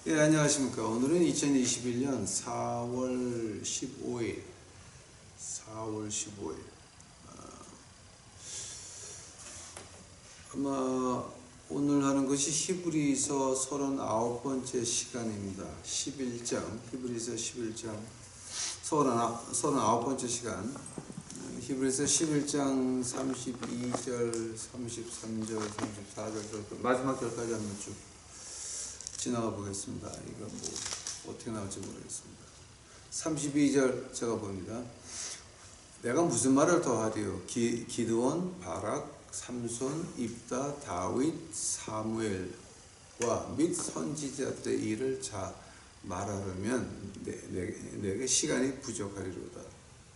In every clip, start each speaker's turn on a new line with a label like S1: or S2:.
S1: 예, 안녕하십니까. 오늘은 2021년 4월 15일. 아마 오늘 하는 것이 히브리서 39번째 시간입니다. 11장, 히브리서 11장, 39번째 시간. 히브리서 11장 32절, 33절, 34절, 마지막 절까지 한번 쭉 지나가 보겠습니다. 이거 뭐 어떻게 나올지 모르겠습니다. 32절 제가 봅니다. 내가 무슨 말을 더하리요? 기드온, 바락, 삼손, 입다, 다윗, 사무엘과 및 선지자들의 일을 말하려면 내게 시간이 부족하리로다.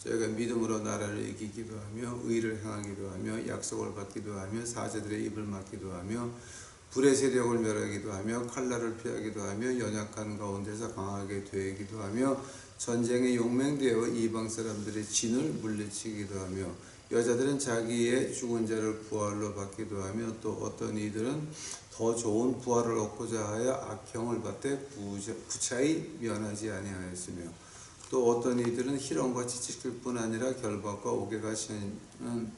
S1: 저희가 믿음으로 나라를 이기기도 하며 의를 행하기도 하며 약속을 받기도 하며 사제들의 입을 막기도 하며 불의 세력을 멸하기도 하며 칼날을 피하기도 하며 연약한 가운데서 강하게 되기도 하며 전쟁에 용맹되어 이방 사람들의 진을 물리치기도 하며 여자들은 자기의 죽은 자를 부활로 받기도 하며 또 어떤 이들은 더 좋은 부활을 얻고자 하여 악형을 받되 부차히 면하지 아니하였으며 또 어떤 이들은 희롱과 지칠 뿐 아니라 결박과 옥에 가시는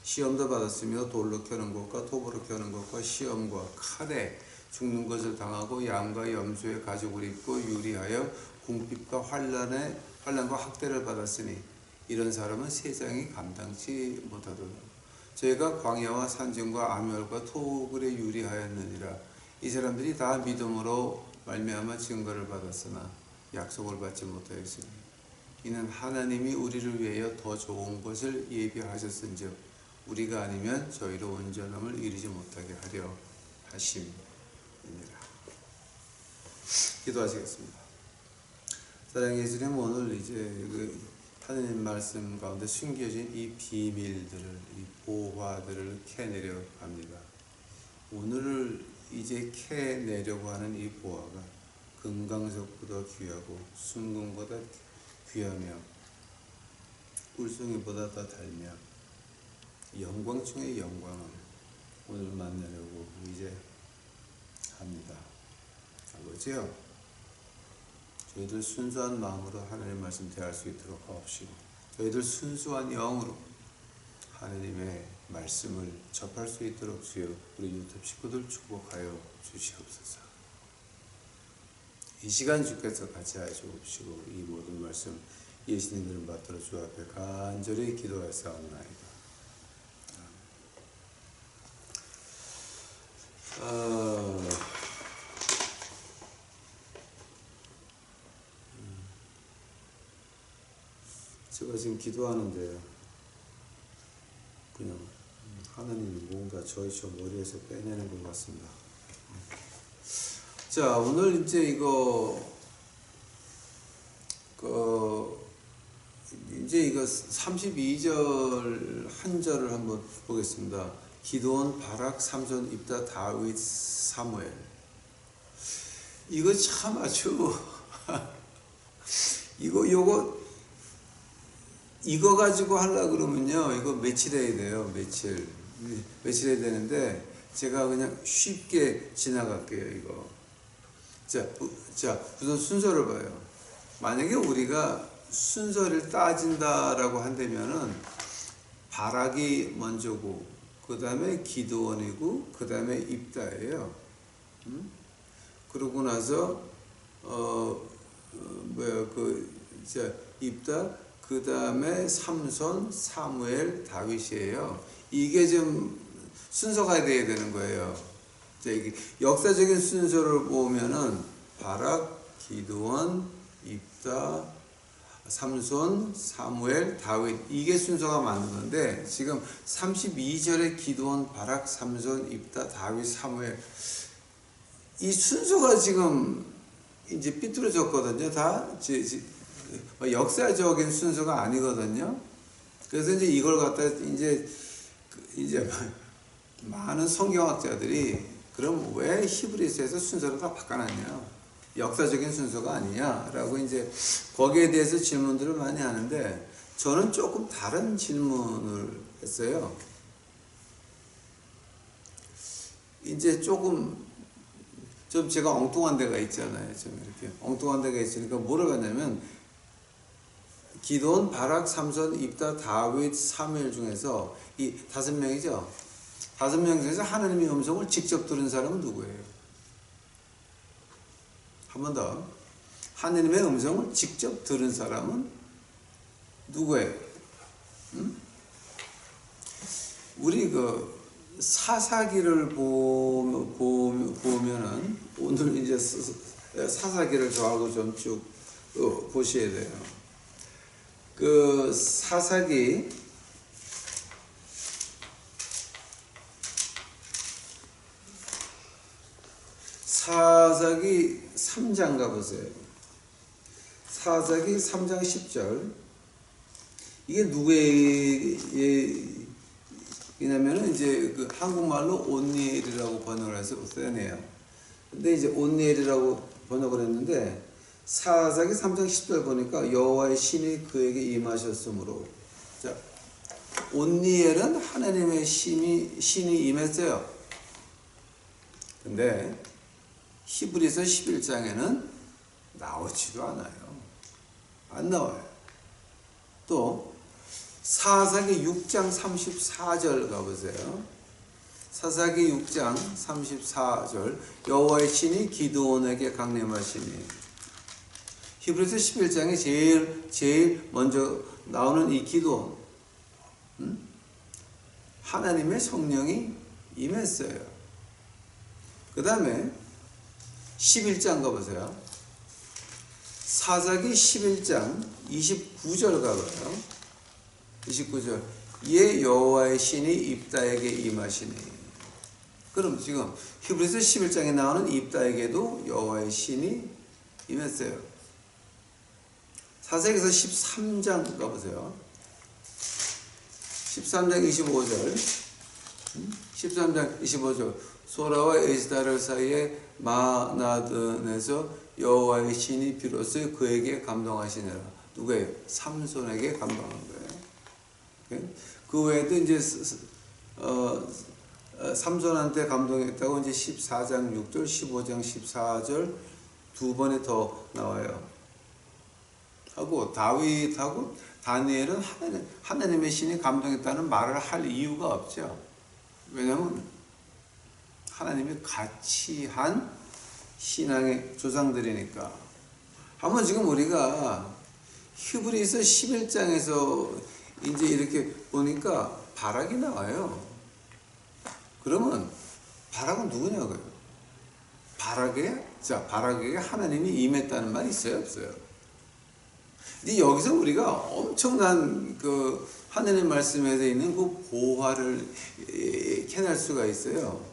S1: 시험도 받았으며 돌로 켜는 것과 톱으로 켜는 것과 시험과 칼에 죽는 것을 당하고 양과 염소의 가죽을 입고 유리하여 궁핍과 환난과 학대를 받았으니 이런 사람은 세상이 감당치 못하도다. 저희가 광야와 산증과 암열과 토굴에 유리하였느니라. 이 사람들이 다 믿음으로 말미암아 증거를 받았으나 약속을 받지 못하였으니 이는 하나님이 우리를 위하여 더 좋은 것을 예비하셨은즉 우리가 아니면 저희로 온전함을 이루지 못하게 하려 하심이니라. 기도하시겠습니다. 사랑의 예수님, 오늘 이제 하나님 말씀 가운데 숨겨진 이 비밀들을, 이 보화들을 캐내려 합니다. 오늘을 이제 캐내려고 하는 이 보화가 금강석보다 귀하고 순금보다 귀하며 꿀송이보다 더 달며 영광 중의 영광을 오늘 만나려고 이제 합니다. 아버지요, 저희들 순수한 마음으로 하나님의 말씀 대할 수 있도록 하옵시고 저희들 순수한 영으로 하나님의 말씀을 접할 수 있도록 주여 우리 유튜브 식구들 축복하여 주시옵소서. 이 시간 주께서 같이 하여 주옵시고 이 모든 말씀 예수님들을 받들어 주 앞에 간절히 기도하사옵나이다. 제가 지금 기도하는데 그냥 하나님이 뭔가 저 머리에서 빼내는 것 같습니다. 자, 오늘 이제 이거 32절 한 절을 한번 보겠습니다. 기드온, 바락, 삼손, 입다, 다윗, 사무엘. 이거 참 아주 이거 가지고 하려고 그러면요, 이거 며칠 해야 돼요. 며칠 해야 되는데 제가 그냥 쉽게 지나갈게요. 이거 자 우선 순서를 봐요. 만약에 우리가 순서를 따진다라고 한다면은 바락이 먼저고 그 다음에 기드온이고 그 다음에 입다예요. 그러고 나서 입다, 그 다음에 삼손, 사무엘, 다윗이에요. 이게 좀 순서가 돼야 되는 거예요. 자, 이게 역사적인 순서를 보면은 바락, 기드온, 입다, 삼손, 사무엘, 다윗, 이게 순서가 맞는 건데 지금 32절에 기드온, 바락, 삼손, 입다, 다윗, 사무엘, 이 순서가 지금 이제 삐뚤어졌거든요. 다 역사적인 순서가 아니거든요. 그래서 이제 이걸 갖다 이제 많은 성경학자들이 그럼 왜 히브리서에서 순서를 다 바꿔놨냐? 역사적인 순서가 아니냐라고 이제 거기에 대해서 질문들을 많이 하는데 저는 조금 다른 질문을 했어요. 이제 조금 좀 제가 엉뚱한 데가 있잖아요. 좀 이렇게 엉뚱한 데가 있으니까 뭐를 하냐면 기돈, 바락, 삼손, 입다, 다윗, 사무엘 중에서 이 5명이죠. 5명 중에서 하나님의 음성을 직접 들은 사람은 누구예요? 한 번 더. 하나님의 음성을 직접 들은 사람은 누구예요? 응? 우리 그 사사기를 보면은 오늘 이제 사사기를 저하고 좀 쭉 보셔야 돼요. 그 사사기 3장 가보세요. 사사기 3장 10절. 이게 누구의 왜냐면은 이제 그 한국말로 온니엘이라고 번역을 해서 써내요. 근데 이제 온니엘이라고 번역을 했는데 사사기 3장 10절 보니까 여호와의 신이 그에게 임하셨으므로. 자, 온니엘은 하나님의 신이 임했어요. 근데 히브리서 11장에는 나오지도 않아요. 안 나와요. 또 사사기 6장 34절 가보세요. 사사기 6장 34절. 여호와의 신이 기드온에게 강림하시니. 히브리서 11장에 제일 먼저 나오는 이 기드온. 하나님의 성령이 임했어요. 그 다음에 11장 가보세요. 사사기 11장 29절 가봐요. 29절. 이에 여호와의 신이 입다에게 임하시니. 그럼 지금 히브리서 11장에 나오는 입다에게도 여호와의 신이 임했어요. 사사기에서 13장 가보세요. 13장 25절. 13장 25절. 소라와 에스다르 사이에 마나든에서 여호와의 신이 비로소 그에게 감동하시니라. 누구예요? 삼손에게 감동한 거예요. 그 외에도 이제 삼손한테 감동했다고 이제 14장 6절, 15장 14절 두 번에 더 나와요. 하고 다윗하고 다니엘은 하나님의 신이 감동했다는 말을 할 이유가 없죠. 왜냐하면 하나님이 같이 한 신앙의 조상들이니까. 한번 지금 우리가 히브리서 11장에서 이제 이렇게 보니까 바락이 나와요. 그러면 바락은 누구냐고요? 바락에게 하나님이 임했다는 말이 있어요, 없어요? 근데 여기서 우리가 엄청난 그 하나님 말씀에 있는 그 보화를 캐낼 수가 있어요.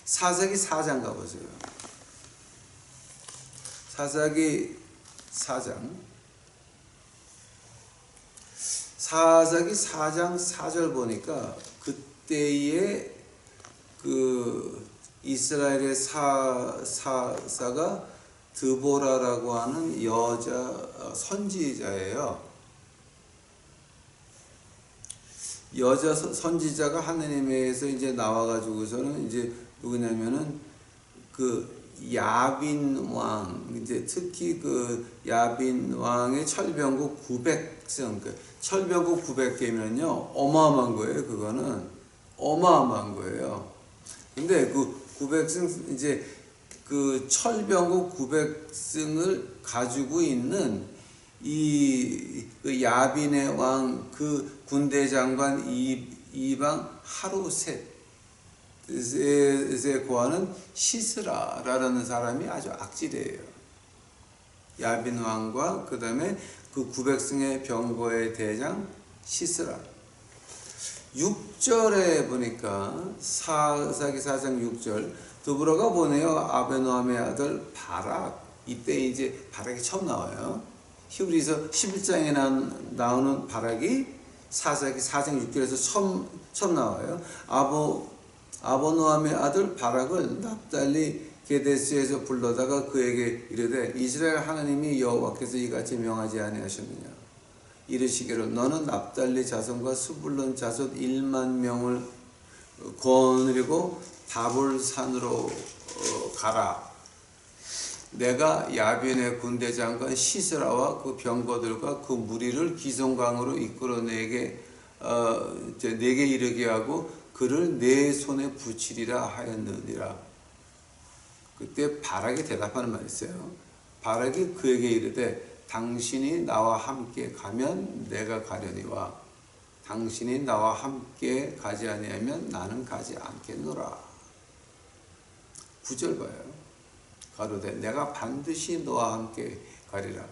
S1: 사사기 4장 가보세요. 사사기 4장. 사사기 4장 4절 보니까 그때의 그 이스라엘의 사사가 드보라라고 하는 여자 선지자예요. 여자 선지자가 하나님에서 이제 나와가지고서는 이제 누구냐면은 그 야빈 왕, 이제 특히 그 야빈 왕의 철병국 900성, 그 철병국 900개면요 어마어마한 거예요. 그거는 어마어마한 거예요. 근데 그 900성 이제 그 철병국 900승을 가지고 있는 그 야빈의 왕 그 군대 장관 이방 하루셋에 고하는 시스라라는 사람이 아주 악질이에요. 야빈 왕과 그 다음에 그 900승의 병거의 대장 시스라. 6절에 보니까 사사기 4장 6절 드보라가 보내어 아베노함의 아들 바락. 이때 이제 바락이 처음 나와요. 히브리서 11장에 나오는 바락이 사사기 4장 6절에서 처음 나와요. 아버노함의 아들 바락을 납달리 게데스에서 불러다가 그에게 이르되 이스라엘 하나님이 여호와께서 이같이 명하지 아니하셨느냐. 이르시기로 너는 납달리 자손과 스불론 자손 1만 명을 거느리고 다볼산으로 가라. 내가 야빈의 군대 장관 시스라와 그 병거들과 그 무리를 기송강으로 이끌어내게 내게 이르게 하고 그를 내 손에 붙이리라 하였느니라. 그때 바락이 대답하는 말이 있어요. 바락이 그에게 이르되 당신이 나와 함께 가면 내가 가려니와 당신이 나와 함께 가지 아니하면 나는 가지 않겠노라. 9절 봐요. 가로되 내가 반드시 너와 함께 가리라.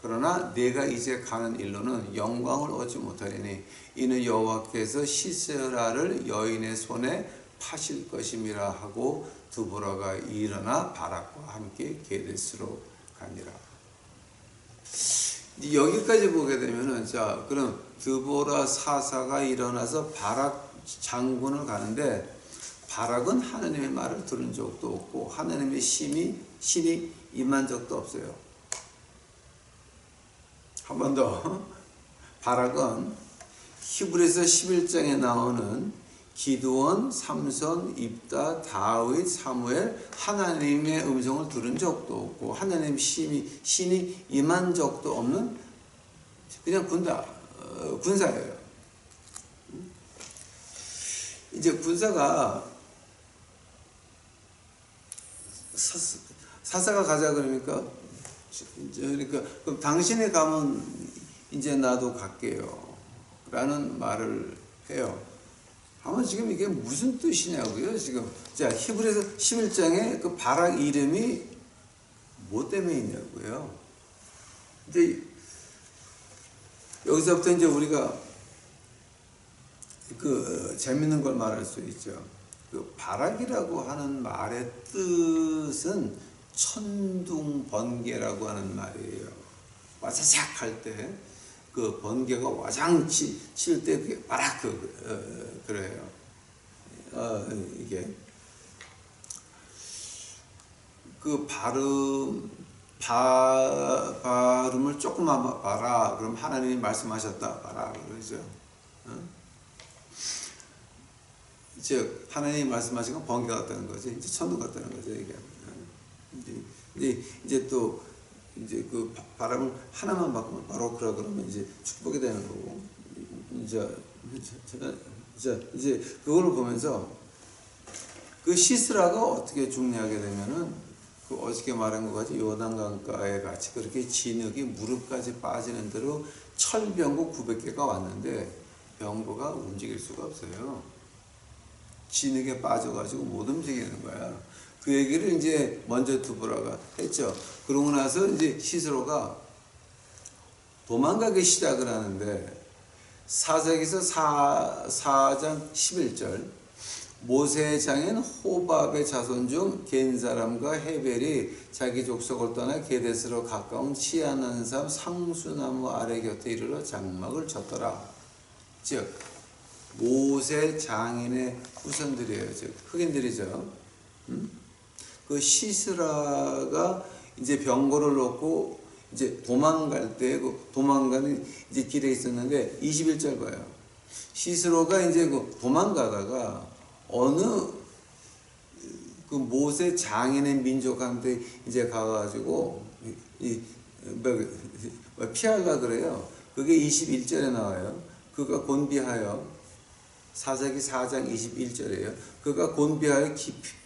S1: 그러나 내가 이제 가는 일로는 영광을 얻지 못하리니 이는 여호와께서 시스라를 여인의 손에 파실 것임이라 하고 드보라가 일어나 바락과 함께 게데스로 가니라. 여기까지 보게 되면은 자 그럼 드보라 사사가 일어나서 바락 장군을 가는데 바락은 하나님의 말을 들은 적도 없고 하나님의 신이 임한 적도 없어요. 한 번 더. 바락은 히브리서 11장에 나오는 기드온, 삼손, 입다, 다윗, 사무엘 하나님의 음성을 들은 적도 없고 하나님의 신이 임한 적도 없는 그냥 군사예요. 이제 군사가 사사가 가자 그러니까 그럼 당신이 가면 이제 나도 갈게요 라는 말을 해요. 아마 지금 이게 무슨 뜻이냐고요 지금. 자 히브리서 11장에 그 바락 이름이 뭐 때문에 있냐고요. 이제 여기서부터 이제 우리가 그 재밌는 걸 말할 수 있죠. 그 바락이라고 하는 말의 뜻은 천둥 번개라고 하는 말이에요. 와자작 할 때 그 번개가 와장 칠 때 그게 바락 그래요. 이게 그 발음을 조금만 봐라. 그럼 하나님이 말씀하셨다 봐라 그러죠. 즉 하나님이 말씀하신 건 번개 같다는 거지. 이제 천둥 같다는 거죠. 이게 이제 또 이제 그 바람을 하나만 바꾸면 바로 그라 그러면 이제 축복이 되는 거고. 이제 그걸 보면서 그 시스라가 어떻게 중요하게 되면은 그 어저께 말한 것 같이 요단강가에 같이 그렇게 진흙이 무릎까지 빠지는 대로 철병거 900개가 왔는데 병거가 움직일 수가 없어요. 진흙에 빠져가지고 못 움직이는 거야. 그 얘기를 이제 먼저 드보라가 했죠. 그러고 나서 이제 시스로가 도망가기 시작을 하는데 사사기서 4장 11절 모세의 장인 호밥의 자손 중 겐 사람과 헤벨이 자기 족속을 떠나 게데스로 가까운 치아난산 상수나무 아래 곁에 이르러 장막을 쳤더라. 즉 모세 장인의 후손들이에요. 즉 흑인들이죠. 그 시스라가 이제 병거를 놓고 이제 도망갈 때 그 도망가는 이제 길에 있었는데 21절 봐요. 시스로가 이제 그 도망가다가 어느 그 모세 장인의 민족한테 이제 가가지고 피하려 그래요. 그게 21절에 나와요. 그가 곤비하여 사사기 4장 21절이에요. 그가 곤비하여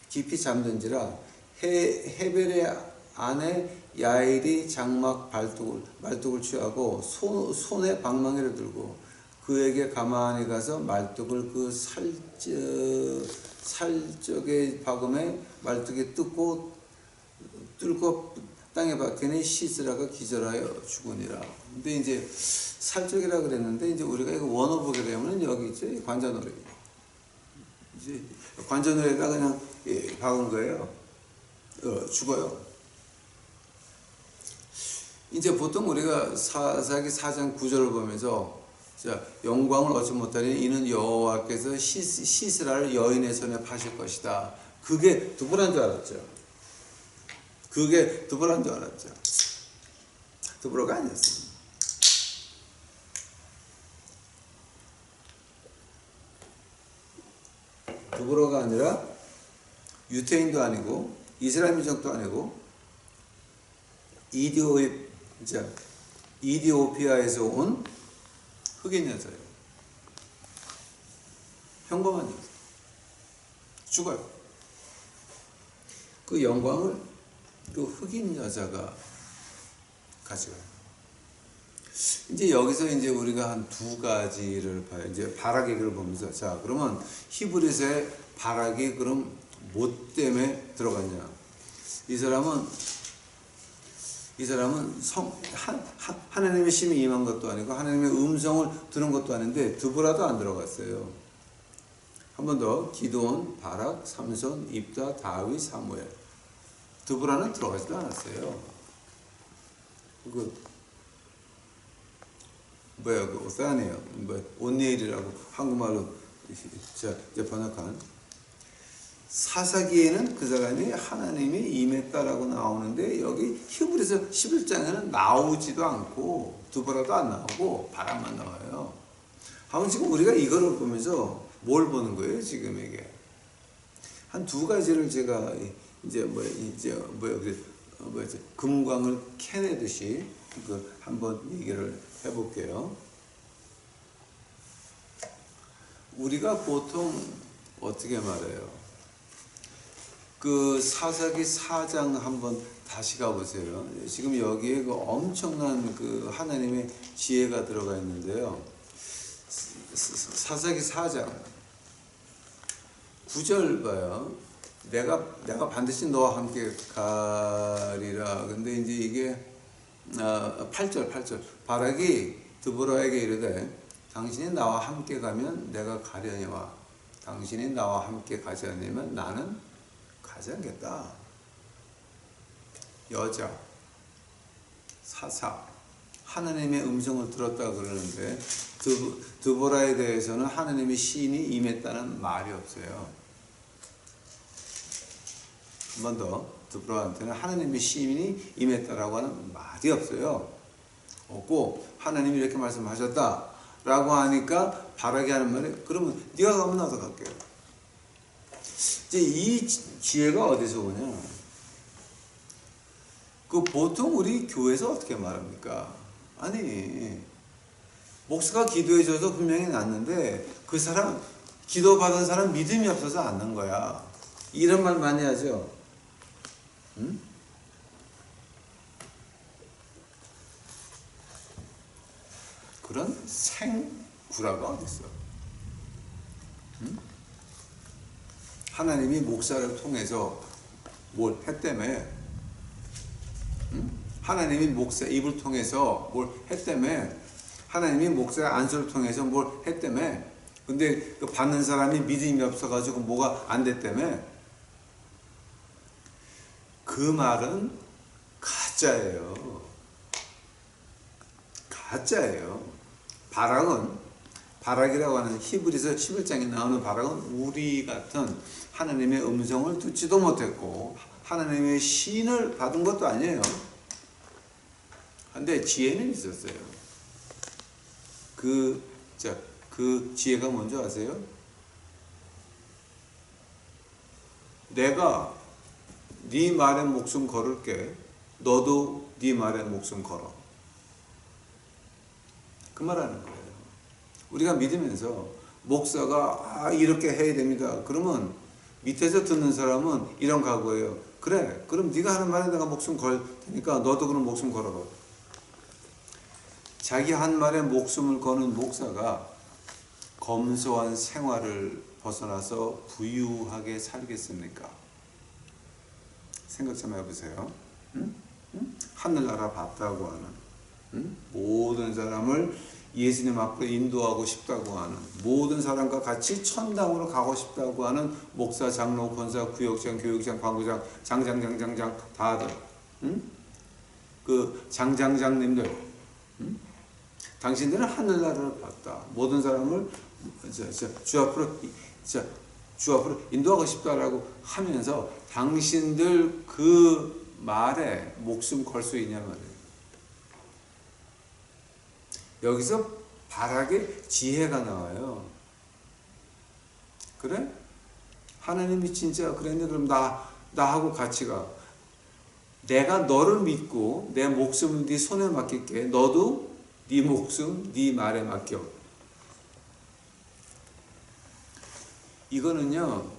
S1: 깊이 잠든지라 헤벨의 아내 야일이 장막 말뚝을 취하고 손에 방망이를 들고 그에게 가만히 가서 말뚝을 그 살적의 박음에 말뚝이 뚫고 땅에 박히니 시스라가 기절하여 죽으니라. 근데 이제 살적이라 그랬는데 이제 우리가 이거 원어 보게 되면 여기 있죠. 관자놀이. 이제 관자놀이에다 그냥 박은 거예요. 죽어요. 이제 보통 우리가 사사기 4장 9절을 보면서 자, 영광을 얻지 못하니 이는 여호와께서 시스라를 여인의 손에 파실 것이다. 그게 드보라인 줄 알았죠. 그게 드보라인 줄 알았죠. 드보라가 아니었습니다. 드보라가 아니라 유태인도 아니고 이스라엘 민족도 아니고 이디오피아에서 온 흑인 여자예요. 평범한 여자. 죽어요. 그 영광을 그 흑인 여자가 가져가요. 이제 여기서 이제 우리가 한 두 가지를 봐요. 이제 바락의 길을 보면서, 자, 그러면 히브리서에 바락이 그럼 뭐 때문에 들어갔냐? 이 사람은 하나님의 심이 임한 것도 아니고 하나님의 음성을 들은 것도 아닌데 드보라도 안 들어갔어요. 한 번 더. 기드온, 바락, 삼손, 입다, 다윗, 사무엘. 드보라는 들어가지도 않았어요. 그 오사네요. 온네일이라고 한국말로 이제 번역한 사사기에는 그 사람이 하나님이 임했다라고 나오는데 여기 히브리서 11장에는 나오지도 않고 드보라도 안 나오고 바락만 나와요. 하면 지금 우리가 이거를 보면서 뭘 보는 거예요? 지금 이게 한 두 가지를 제가 금광을 캐내듯이 한번 얘기를 해볼게요. 우리가 보통 어떻게 말해요? 그 사사기 4장 한번 다시 가보세요. 지금 여기에 그 엄청난 그 하나님의 지혜가 들어가 있는데요. 사사기 4장 9절 봐요. 내가 반드시 너와 함께 가리라. 근데 이제 이게 8절 바락이 드보라에게 이르되 당신이 나와 함께 가면 내가 가려니와 당신이 나와 함께 가지 않으면 나는 가지 않겠다. 여자, 사사, 하나님의 음성을 들었다 그러는데 드보라에 대해서는 하나님의 시인이 임했다는 말이 없어요. 한 번 더. 드보라한테는 하나님의 시인이 임했다라고 하는 말이 없어요. 없고 하나님이 이렇게 말씀하셨다라고 하니까 바라게 하는 말이 그러면 네가 가면 나도 갈게요. 이제 이 지혜가 어디서 오냐? 그 보통 우리 교회에서 어떻게 말합니까? 아니 목사가 기도해줘서 분명히 났는데 그 사람 기도받은 사람 믿음이 없어서 안 난 거야. 이런 말 많이 하죠. 응? 그런 생구라가 어디 있어? 응? 하나님이 목사를 통해서 뭘 했다며? 응? 하나님이 목사 입을 통해서 뭘 했다며? 하나님이 목사의 안수를 통해서 뭘 했다며? 근데 그 받는 사람이 믿음이 없어가지고 뭐가 안 됐다며? 그 말은 가짜예요. 가짜예요. 바락이라고 하는 히브리서 11장에 나오는 바락은 우리 같은 하나님의 음성을 듣지도 못했고 하나님의 시인을 받은 것도 아니에요. 근데 지혜는 있었어요. 그 지혜가 뭔지 아세요? 내가 네 말에 목숨 걸을게. 너도 네 말에 목숨 걸어. 그 말하는 거예요. 우리가 믿으면서 목사가 이렇게 해야 됩니다. 그러면 밑에서 듣는 사람은 이런 각오예요. 그래, 그럼 네가 하는 말에 내가 목숨 걸 테니까 너도 그럼 목숨 걸어봐. 자기 한 말에 목숨을 거는 목사가 검소한 생활을 벗어나서 부유하게 살겠습니까? 생각 좀 해보세요. 응? 응? 하늘나라 봤다고 하는 응? 모든 사람을 예수님 앞으로 인도하고 싶다고 하는 모든 사람과 같이 천당으로 가고 싶다고 하는 목사, 장로, 권사, 구역장, 교육장, 광구장, 장장장장장 다들 응? 그 장장장님들 응? 당신들은 하늘나라를 봤다. 모든 사람을 주 앞으로 인도하고 싶다라고 하면서 당신들 그 말에 목숨 걸 수 있냐 말이에요. 여기서 바락의 지혜가 나와요. 그래? 하나님이 진짜 그랬네. 그럼 나하고 같이 가. 내가 너를 믿고 내 목숨을 네 손에 맡길게. 너도 네 목숨 네 말에 맡겨. 이거는요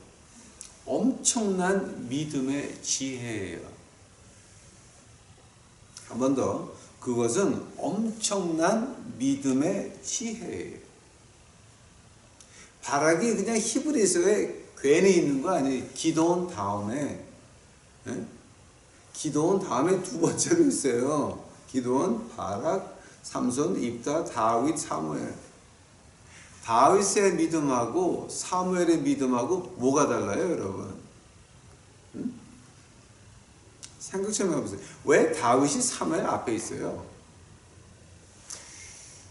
S1: 엄청난 믿음의 지혜예요. 한 번 더, 그것은 엄청난 믿음의 지혜예요. 바락이 그냥 히브리서에 괜히 있는 거 아니에요. 기도원 다음에, 기도원 다음에 두 번째로 있어요. 기도원, 바락, 삼손, 입다, 다윗, 사무엘. 다윗의 믿음하고 사무엘의 믿음하고 뭐가 달라요, 여러분? 생각 좀 해보세요. 왜 다윗이 사무엘 앞에 있어요?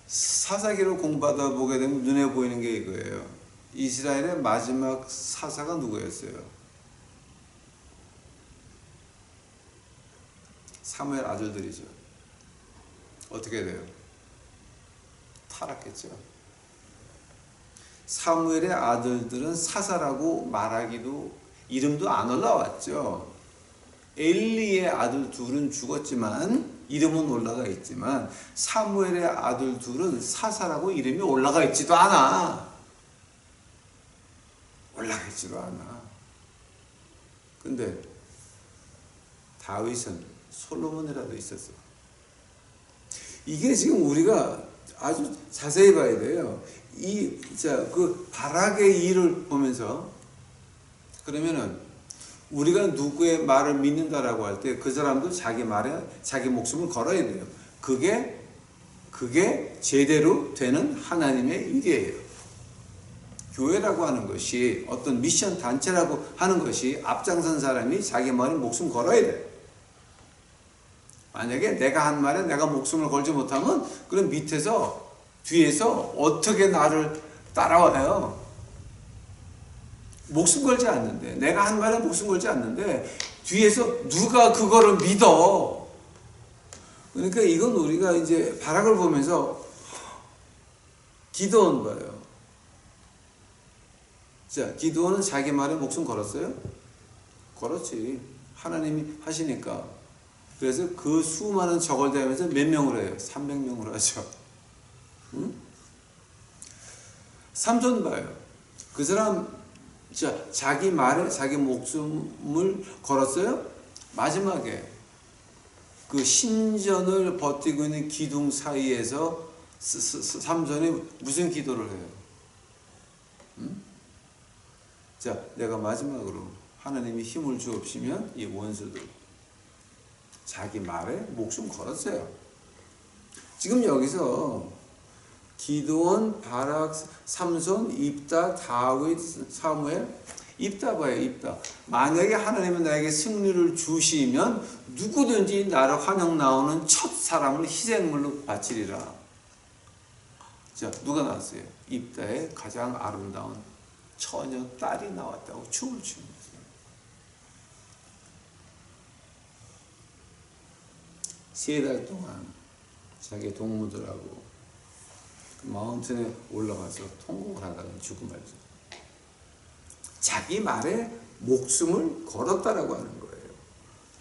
S1: 사사기를 공부하다 보게 되면 눈에 보이는 게 이거예요. 이스라엘의 마지막 사사가 누구였어요? 사무엘 아들들이죠. 어떻게 돼요? 타락했죠. 사무엘의 아들들은 사사라고 말하기도 이름도 안 올라왔죠. 엘리의 아들 둘은 죽었지만 이름은 올라가 있지만 사무엘의 아들 둘은 사사라고 이름이 올라가 있지도 않아. 올라가 있지도 않아. 근데 다윗은 솔로몬이라도 있었어. 이게 지금 우리가 아주 자세히 봐야 돼요. 그 바락의 일을 보면서 그러면은 우리가 누구의 말을 믿는다라고 할 때 그 사람도 자기 말에 자기 목숨을 걸어야 돼요. 그게 제대로 되는 하나님의 일이에요. 교회라고 하는 것이 어떤 미션 단체라고 하는 것이 앞장선 사람이 자기 말에 목숨 걸어야 돼요. 만약에 내가 한 말에 내가 목숨을 걸지 못하면 그럼 밑에서 뒤에서 어떻게 나를 따라와요? 목숨 걸지 않는데, 내가 한 말에 목숨 걸지 않는데 뒤에서 누가 그거를 믿어? 그러니까 이건 우리가 이제 바락을 보면서 기드온 봐요. 자, 기드온은 자기 말에 목숨 걸었어요? 걸었지. 하나님이 하시니까. 그래서 그 수많은 적을 대하면서 몇 명으로 해요? 300명으로 하죠. 응? 삼손 봐요. 그 사람 자기 말에 자기 목숨을 걸었어요. 마지막에 그 신전을 버티고 있는 기둥 사이에서 삼손이 무슨 기도를 해요? 응? 자, 내가 마지막으로 하나님이 힘을 주옵시면 이 원수들 자기 말에 목숨 걸었어요. 지금 여기서 기드온, 바락, 삼손, 입다, 다윗, 사무엘. 입다 봐요. 입다. 만약에 하나님은 나에게 승리를 주시면 누구든지 나를 환영 나오는 첫 사람을 희생물로 바치리라. 자, 누가 나왔어요? 입다의 가장 아름다운 처녀 딸이 나왔다고 춤을 추는 거예요. 세 달 동안 자기 동무들하고 마운틴에 올라가서 통곡을 하다가 죽음 말죠. 자기 말에 목숨을 걸었다라고 하는 거예요.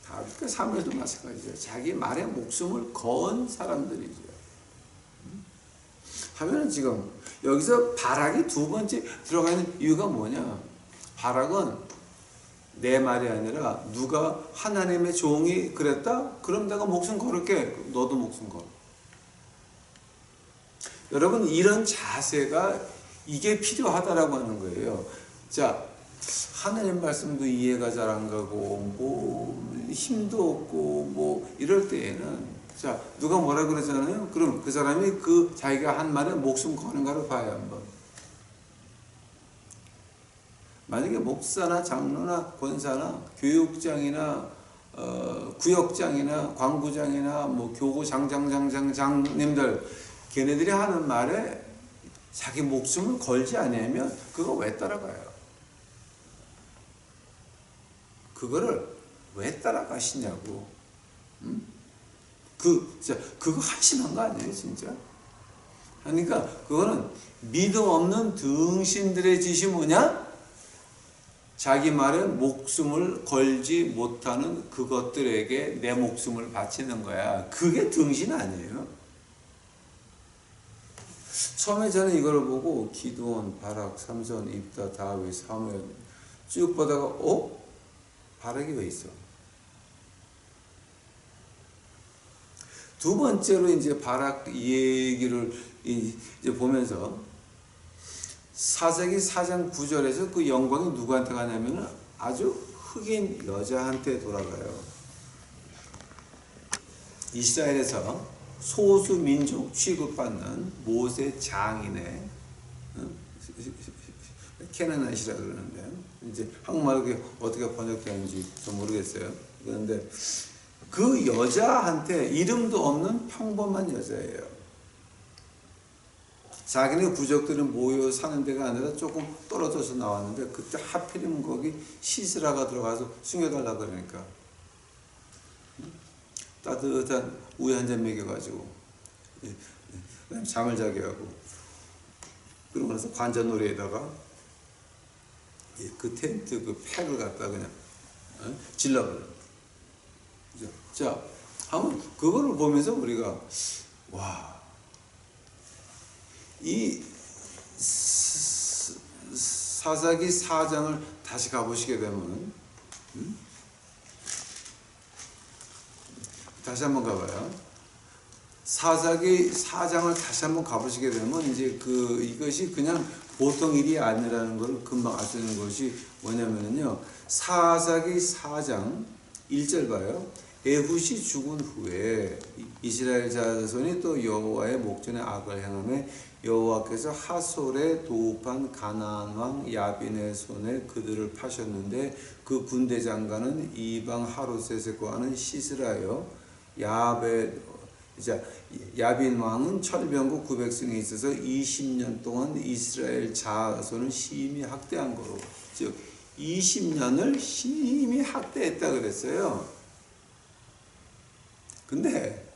S1: 다윗과 사무엘도 마찬가지죠. 자기 말에 목숨을 건 사람들이죠. 하면은 지금 여기서 바락이 두 번째 들어가 있는 이유가 뭐냐? 바락은 내 말이 아니라 누가 하나님의 종이 그랬다? 그럼 내가 목숨 걸을게. 너도 목숨 걸어. 여러분, 이런 자세가 이게 필요하다라고 하는 거예요. 자, 하나님 말씀도 이해가 잘 안 가고 뭐 힘도 없고 뭐 이럴 때에는 자, 누가 뭐라 그러잖아요. 그럼 그 사람이 그 자기가 한 말에 목숨 거는가를 봐야 한번. 만약에 목사나 장로나 권사나 교육장이나 구역장이나 광부장이나 뭐 교구 장장님들 걔네들이 하는 말에 자기 목숨을 걸지 않으면 그거 왜 따라가요? 그거를 왜 따라가시냐고. 그거 한심한 거 아니에요, 진짜? 그러니까 그거는 믿음 없는 등신들의 짓이 뭐냐? 자기 말에 목숨을 걸지 못하는 그것들에게 내 목숨을 바치는 거야. 그게 등신 아니에요? 처음에 저는 이걸 보고 기드온, 바락, 삼손, 입다, 다윗, 사무엘 쭉 보다가 바락이 왜 있어? 두 번째로 이제 바락 얘기를 이제 보면서 사사기 4장 9절에서 그 영광이 누구한테 가냐면 아주 흑인 여자한테 돌아가요. 이스라엘에서 소수 민족 취급받는 모세 장인의 케나나이시라 그러는데 이제 한국말로 어떻게 번역되는지 좀 모르겠어요. 그런데 그 여자한테 이름도 없는 평범한 여자예요. 자기네 부족들은 모여 사는 데가 아니라 조금 떨어져서 나왔는데 그때 하필이면 거기 시스라가 들어가서 숨겨달라 그러니까 따뜻한 우유 한 잔 먹여가지고 잠을 자게 하고 그러고 나서 관자놀이에다가 그 텐트 그 팩을 갖다 그냥 질러버려. 자, 한번 그거를 보면서 우리가 이 사사기 4장을 다시 가보시게 되면 다시 한번 가봐요. 사사기 4장을 다시 한번 가보시게 되면 이제 이것이 그냥 보통 일이 아니라는 걸 금방 알 수 있는 것이 뭐냐면요. 사사기 4장 1절 봐요. 에훗이 죽은 후에 이스라엘 자손이 또 여호와의 목전에 악을 행하며 여호와께서 하솔에 도읍한 가나안 왕 야빈의 손에 그들을 파셨는데 그 군대 장관은 이방 하루셋에 거하는 시스라요. 야빈 왕은 철병거 900승에 있어서 20년 동안 이스라엘 자손을 심히 학대한 거로, 즉 20년을 심히 학대했다 그랬어요. 근데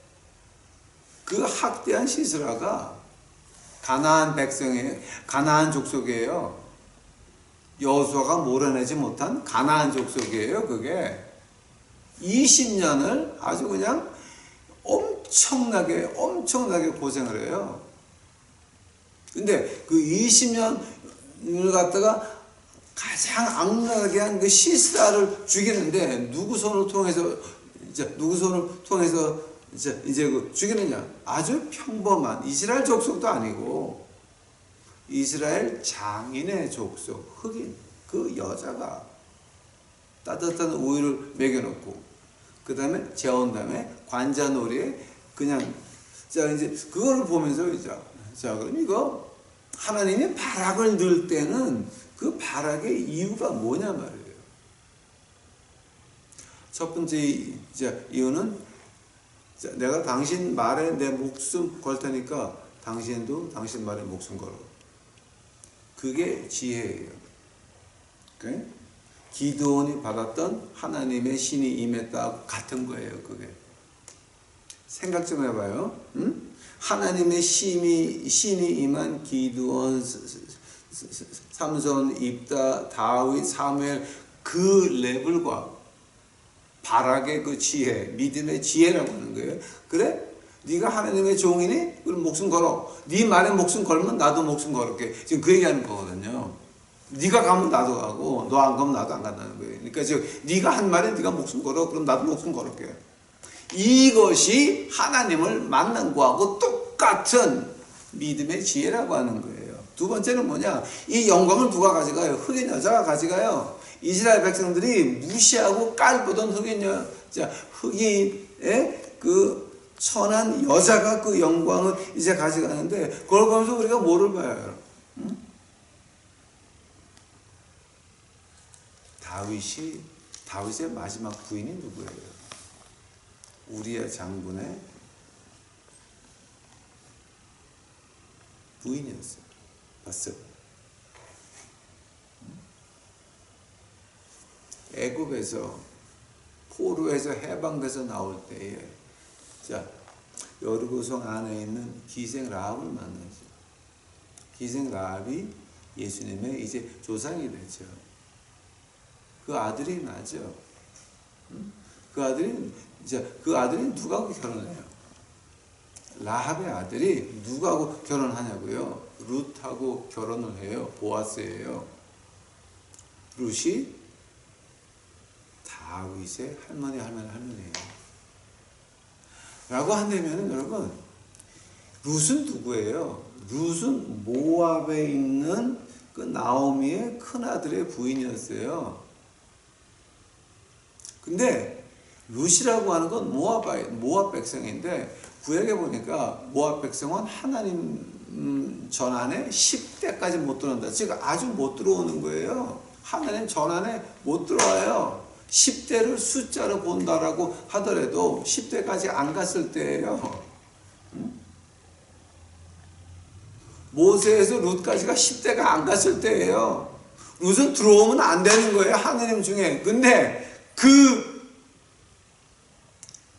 S1: 그 학대한 시스라가 가나안 백성이에요. 가나안 족속이에요. 여호수아가 몰아내지 못한 가나안 족속이에요. 그게 20년을 아주 그냥 엄청나게 고생을 해요. 근데 그 20년을 갖다가 가장 악랄하게 한 그 시스라를 죽이는데 누구 손을 통해서 이제 그 죽이느냐? 아주 평범한 이스라엘 족속도 아니고 이스라엘 장인의 족속, 흑인 그 여자가 따뜻한 우유를 먹여놓고 그 다음에 재운 다음에 관자놀이에 그냥 이제 그걸 보면서 그럼 이거 하나님이 바락을 넣을 때는 그 바락의 이유가 뭐냐 말이에요. 첫 번째 이유는 내가 당신 말에 내 목숨 걸 테니까 당신도 당신 말에 목숨 걸어. 그게 지혜예요. 오케이? 기드온이 받았던 하나님의 신이 임했다 같은 거예요. 그게 생각 좀 해봐요. 하나님의 신이 임한 기드온, 삼손, 입다, 다윗, 사무엘 그 레벨과 바락의 그 지혜, 믿음의 지혜라고 하는 거예요. 그래? 네가 하나님의 종이니? 그럼 목숨 걸어. 네 말에 목숨 걸면 나도 목숨 걸을게. 지금 그 얘기하는 거거든요. 네가 가면 나도 가고 너 안 가면 나도 안 간다는 거예요. 그러니까 지금 네가 한 말에 네가 목숨 걸어. 그럼 나도 목숨 걸을게. 이것이 하나님을 만난 거하고 똑같은 믿음의 지혜라고 하는 거예요. 두 번째는 뭐냐? 이 영광을 누가 가져가요? 흑인 여자가 가져가요. 이스라엘 백성들이 무시하고 깔보던 흑인의 그 천한 여자가 그 영광을 이제 가져가는데 그걸 보면서 우리가 뭐를 봐요? 다윗의 마지막 부인이 누구예요? 우리야 장군의 부인이었어요. 봤어요? 애굽에서 포로에서 해방돼서 나올 때에 여리고성 안에 있는 기생 라합을 만나죠. 기생 라합이 예수님의 이제 조상이 되죠. 그 아들이 나죠. 그 아들이 누구하고 결혼해요? 라합의 아들이 누구하고 결혼하냐고요? 룻하고 결혼을 해요. 보아스예요. 룻이 다윗의 할머니예요. 라고 한다면 여러분, 룻은 누구예요? 룻은 모압에 있는 그 나오미의 큰아들의 부인이었어요. 근데 룻이라고 하는 건 모압 백성인데, 구약에 보니까 모압 백성은 하나님 전안에 10대까지 못 들어온다. 즉 아주 못 들어오는 거예요. 하나님 전안에 못 들어와요. 10대를 숫자로 본다라고 하더라도 10대까지 안 갔을 때예요. 모세에서 룻까지가 10대가 안 갔을 때예요. 룻은 들어오면 안 되는 거예요. 하나님 중에. 근데 그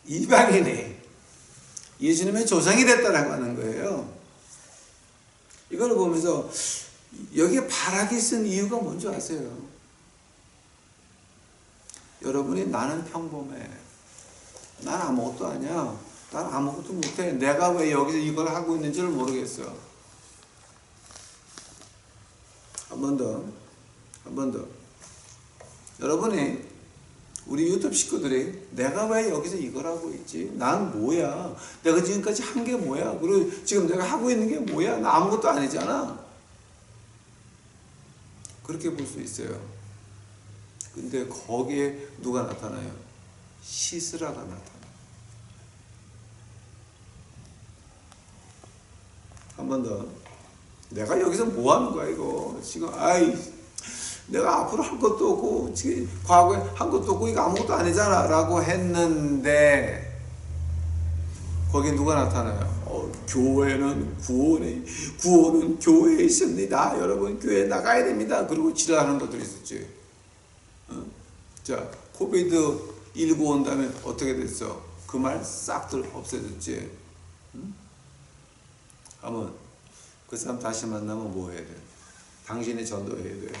S1: 이방인이 예수님의 조상이 됐다라고 하는 거예요. 이걸 보면서 여기에 바라기 쓴 이유가 뭔지 아세요? 여러분이 나는 평범해. 난 아무것도 아니야. 난 아무것도 못해. 내가 왜 여기서 이걸 하고 있는지를 모르겠어. 한 번 더. 여러분이 우리 유튜브 식구들이 내가 왜 여기서 이걸 하고 있지? 난 뭐야? 내가 지금까지 한 게 뭐야? 그리고 지금 내가 하고 있는 게 뭐야? 나 아무것도 아니잖아. 그렇게 볼 수 있어요. 근데 거기에 누가 나타나요? 시스라가 나타나요. 한 번 더. 내가 여기서 뭐 하는 거야 이거? 지금 내가 앞으로 할 것도 없고 지금 과거에 한 것도 없고 이거 아무것도 아니잖아 라고 했는데 거기에 누가 나타나요? 교회는 구원은 교회에 있습니다. 여러분 교회에 나가야 됩니다. 그리고 지랄하는 것들이 있었지. 자, 코비드19 온 다음에 어떻게 됐어? 그 말 싹들 없애졌지. 한번 그 사람 다시 만나면 뭐 해야 돼? 당신이 전도해야 돼.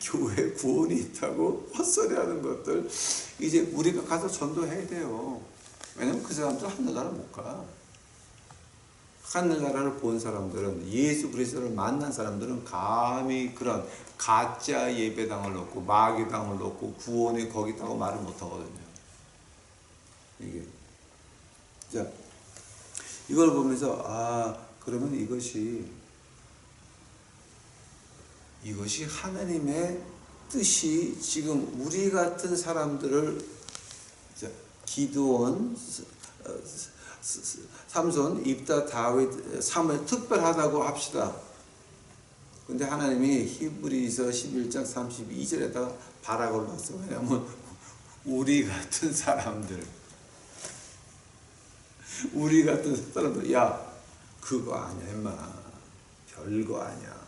S1: 교회 구원이 있다고 헛소리하는 것들 이제 우리가 가서 전도해야 돼요. 왜냐면 그 사람들 하늘나라 못 가. 하늘나라를 본 사람들은, 예수 그리스도를 만난 사람들은 감히 그런 가짜 예배당을 놓고 마귀당을 놓고 구원이 거기 있다고 말을 못 하거든요. 이게 자, 이걸 보면서 그러면 이것이 하나님의 뜻이 지금 우리 같은 사람들을, 기드온, 삼손, 입다, 다윗, 사무엘 특별하다고 합시다. 근데 하나님이 히브리서 11장 32절에다가 바락을 놨어요. 왜냐하면 우리 같은 사람들, 야 그거 아니야 임마, 별거 아니야.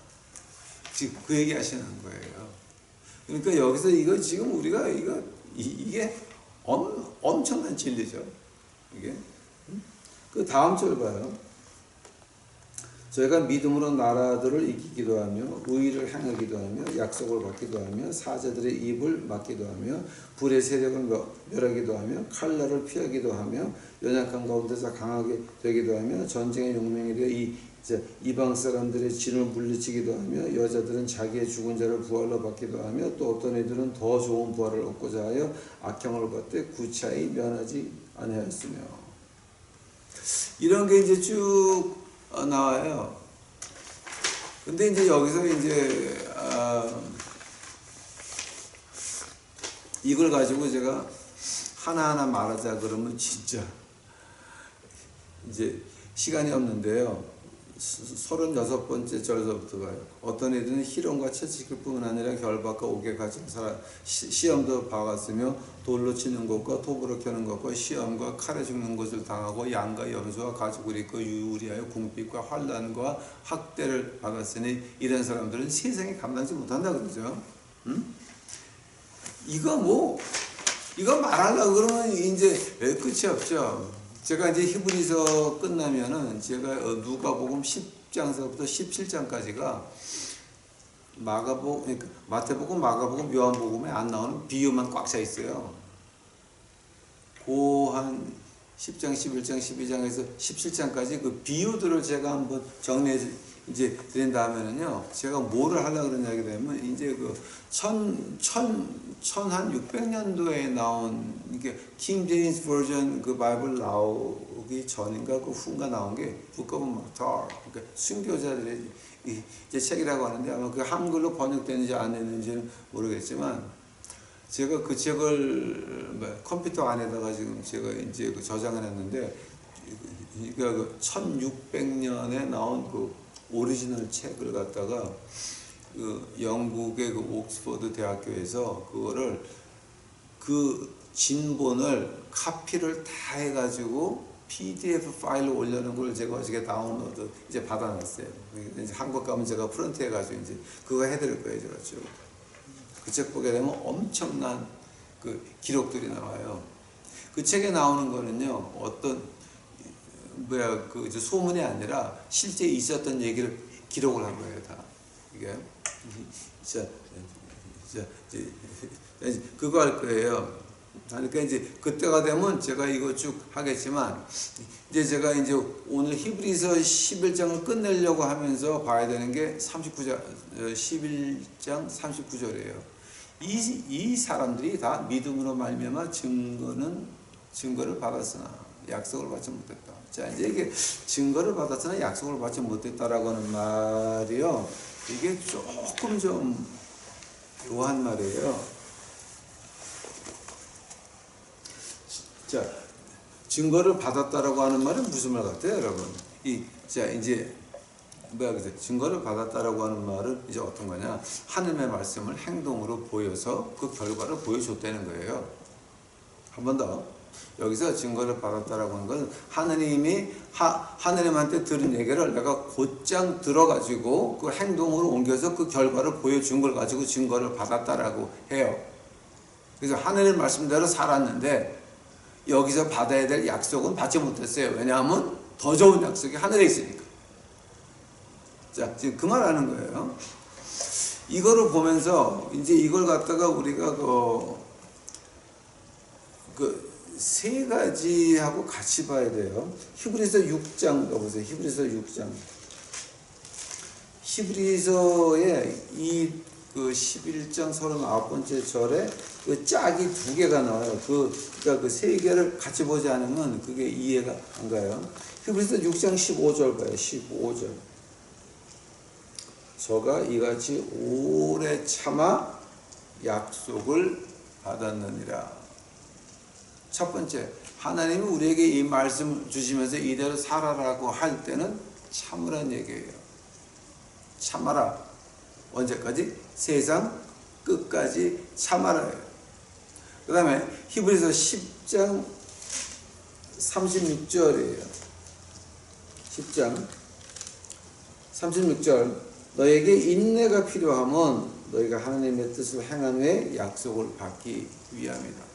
S1: 지금 그 얘기 하시는 거예요. 그러니까 여기서 이거 지금 우리가 이게 엄청난 진리죠. 이게. 그 다음 절 봐요. 저희가 믿음으로 나라들을 이기기도 하며 의를 행하기도 하며 약속을 받기도 하며 사자들의 입을 막기도 하며 불의 세력을 멸하기도 하며 칼날을 피하기도 하며 연약한 가운데서 강하게 되기도 하며 전쟁의 용맹이 되어 이방 사람들의 진을 물리치기도 하며 여자들은 자기의 죽은 자를 부활로 받기도 하며 또 어떤 이들은 더 좋은 부활을 얻고자 하여 악형을 받되 구차히 면하지 아니하였으며. 이런 게 이제 쭉 나와요. 근데 이제 여기서 이제 이걸 가지고 제가 하나하나 말하자 그러면 진짜 이제 시간이 없는데요. 36번째 절서부터 가요. 어떤 이들은 희롱과 채찍을 뿐 아니라 결박과 옥에 갇힌 사람, 시험도 봐갔으며 돌로 치는 것과 톱으로 켜는 것과 시험과 칼에 죽는 것을 당하고 양과 염소와 가죽을 입고 유리하여 궁핍과 환난과 학대를 받았으니 이런 사람들은 세상에 감당지 못한다 그러죠. 이거 말하려고 그러면 이제 끝이 없죠. 제가 이제 히브리서 끝나면은 제가 누가복음 10장서부터 17장까지가 마가복음, 그러니까 마태복음, 마가복음, 요한복음에 안 나오는 비유만 꽉 차 있어요. 한 10장, 11장, 12장에서 17장까지 그 비유들을 제가 한번 정리해 이제 드린 다음에는요, 제가 뭐를 하려고 그러냐 되면, 이제 그 한 600년도에 나온, 이게 킹 제임스 버전 그 바이블 나오기 전인가 그 후인가 나온 게 Book of Martyr, 그러니까 순교자들의 이제 책이라고 하는데, 아마 그 한글로 번역되는지 안 됐는지는 모르겠지만, 제가 그 책을 컴퓨터 안에다가 지금 제가 이제 그 저장을 했는데, 그러니까 그 1600년에 나온 그 오리지널 책을 갖다가 그 영국의 그 옥스퍼드 대학교에서 그거를 그 진본을 카피를 다 해가지고 PDF 파일로 올려놓은 걸 제가 어저께 다운로드 이제 받아놨어요. 이제 한국 가면 제가 프린트 해가지고 이제 그거 해드릴 거예요, 제가 쭉. 그 책 보게 되면 엄청난 그 기록들이 나와요. 그 책에 나오는 거는요, 어떤 그 이제 소문이 아니라 실제 있었던 얘기를 기록을 한 거예요, 다. 이게 그거 할 거예요. 그러니까 이제 그때가 되면 제가 이거 쭉 하겠지만, 이제 제가 이제 오늘 히브리서 11장을 끝내려고 하면서 봐야 되는 게 39장, 11장 39절이에요. 이 사람들이 다 믿음으로 말미암아 증거를 받았으나 약속을 받지 못했다. 자, 이제 이게 증거를 받았으나 약속을 받지 못했다라고 하는 말이요, 이게 조금 좀 묘한 말이에요. 자, 증거를 받았다라고 하는 말은 무슨 말 같아요, 여러분? 자, 이제 증거를 받았다라고 하는 말은 이제 어떤 거냐? 하나님의 말씀을 행동으로 보여서 그 결과를 보여줬다는 거예요. 한 번 더. 여기서 증거를 받았다라고 하는 건 하나님이 하나님한테 들은 얘기를 내가 곧장 들어가지고 그 행동으로 옮겨서 그 결과를 보여준 걸 가지고 증거를 받았다라고 해요. 그래서 하나님 말씀대로 살았는데 여기서 받아야 될 약속은 받지 못했어요. 왜냐하면 더 좋은 약속이 하늘에 있으니까. 자, 지금 그 말 하는 거예요. 이거를 보면서 이제 이걸 갖다가 우리가 세 가지하고 같이 봐야 돼요. 히브리서 6장 가보세요. 히브리서 6장. 히브리서에 그 11장 39번째 절에 그 짝이 두 개가 나와요. 그러니까 그 세 개를 같이 보지 않으면 그게 이해가 안 가요. 히브리서 6장 15절 봐요. 15절. 저가 이같이 오래 참아 약속을 받았느니라. 첫 번째, 하나님이 우리에게 이 말씀을 주시면서 이대로 살아라고 할 때는 참으란 얘기예요. 참아라. 언제까지? 세상 끝까지 참아라요. 그 다음에 히브리서 10장 36절이에요. 10장 36절. 너에게 인내가 필요하면 너희가 하나님의 뜻을 행한 후에 약속을 받기 위함이다.